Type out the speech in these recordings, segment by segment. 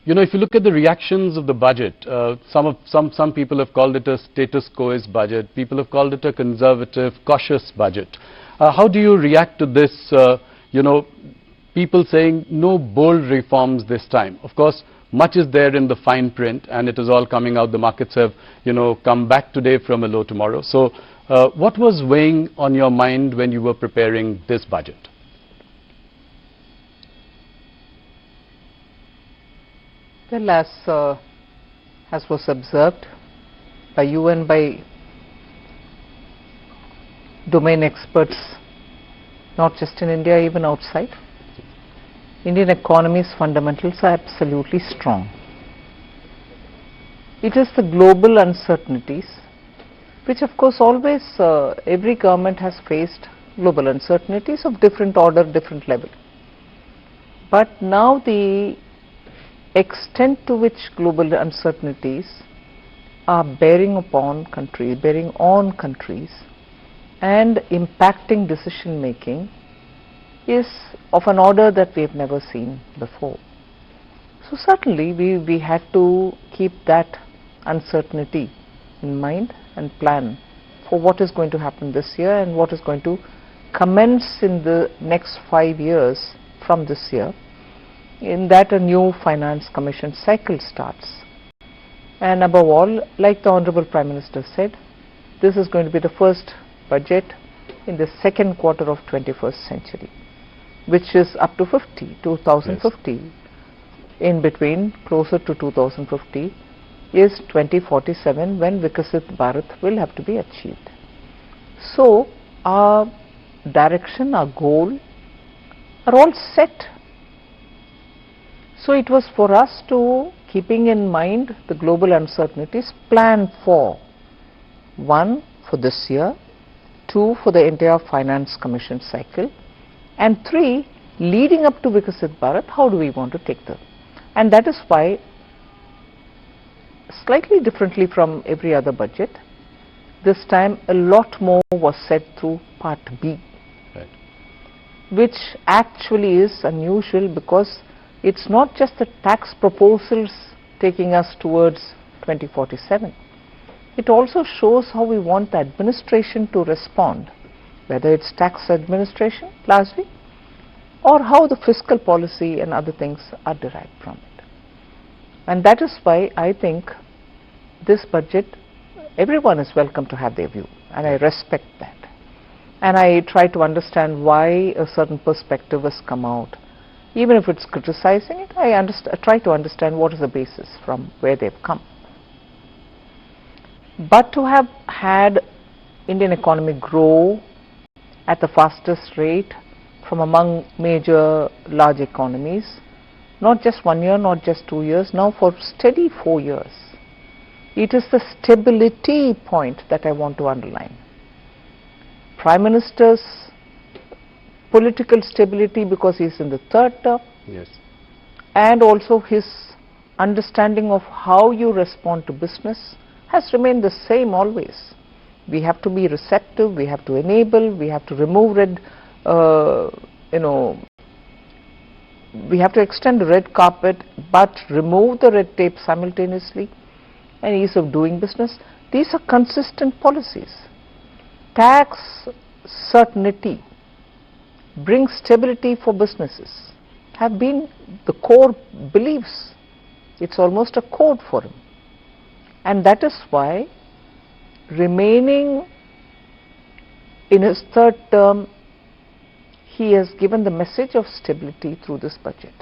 You know, if you look at the reactions of the budget, some people have called it a status quoist budget. People have called it a conservative, cautious budget. How do you react to this? You know, people saying no bold reforms this time. Of course, much is there in the fine print, and it is all coming out. The markets have, you know, come back today from a low tomorrow. So, what was weighing on your mind when you were preparing this budget? Well, as was observed by you and by domain experts, not just in India, even outside, Indian economy's fundamentals are absolutely strong. It is the global uncertainties, which of course always every government has faced global uncertainties of different order, different level. But now the extent to which global uncertainties are bearing on countries and impacting decision making is of an order that we have never seen before. So certainly we had to keep that uncertainty in mind and plan for what is going to happen this year and what is going to commence in the next 5 years from this year. In that a new finance commission cycle starts, and above all, like the Honorable Prime Minister said, this is going to be the first budget in the second quarter of 21st century, which is up to 2050. Yes. In between, closer to 2050 is 2047, when Vikasit Bharat will have to be achieved. So our direction, our goal are all set. So it was for us to, keeping in mind the global uncertainties, plan for 1 for this year, 2 for the entire finance commission cycle, and 3 leading up to Vikasit Bharat, how do we want to take them? And that is why, slightly differently from every other budget, this time a lot more was said through Part B, right, which actually is unusual, because it's not just the tax proposals taking us towards 2047. It also shows how we want the administration to respond, whether it's tax administration largely, or how the fiscal policy and other things are derived from it. And that is why I think this budget, everyone is welcome to have their view, and I respect that. And I try to understand why a certain perspective has come out. Even if it's criticizing it, I try to understand what is the basis from where they've come. But to have had Indian economy grow at the fastest rate from among major large economies, not just 1 year, not just 2 years, now for steady 4 years, it is the stability point that I want to underline. Prime Minister's political stability, because he is in the third term, yes, and also his understanding of how you respond to business has remained the same always. We have to be receptive, we have to enable, we have to remove we have to extend the red carpet but remove the red tape simultaneously, and ease of doing business. These are consistent policies. Tax certainty, bring stability for businesses, have been the core beliefs. It's almost a code for him. And that is why, remaining in his third term, he has given the message of stability through this budget.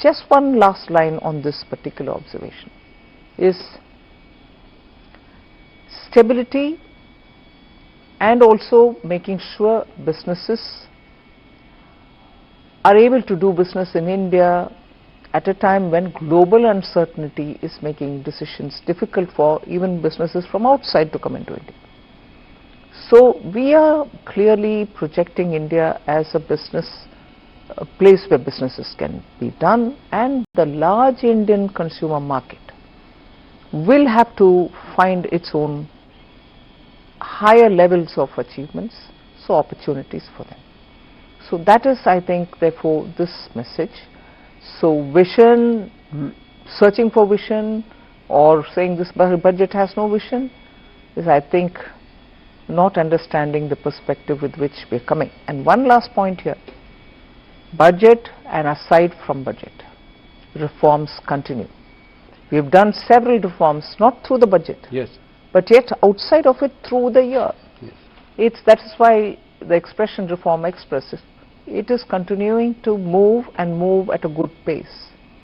Just one last line on this particular observation is stability, and also making sure businesses are able to do business in India at a time when global uncertainty is making decisions difficult for even businesses from outside to come into India. So we are clearly projecting India as a place where businesses can be done, and the large Indian consumer market will have to find its own higher levels of achievements, so opportunities for them. So that is, I think, therefore, this message. So vision searching for vision or saying this budget has no vision is, I think, not understanding the perspective with which we are coming. And one last point here, budget and aside from budget, reforms continue. We have done several reforms, not through the budget, Yes. but yet outside of it through the year. Yes. That is why the expression reform express, it is continuing to move and move at a good pace.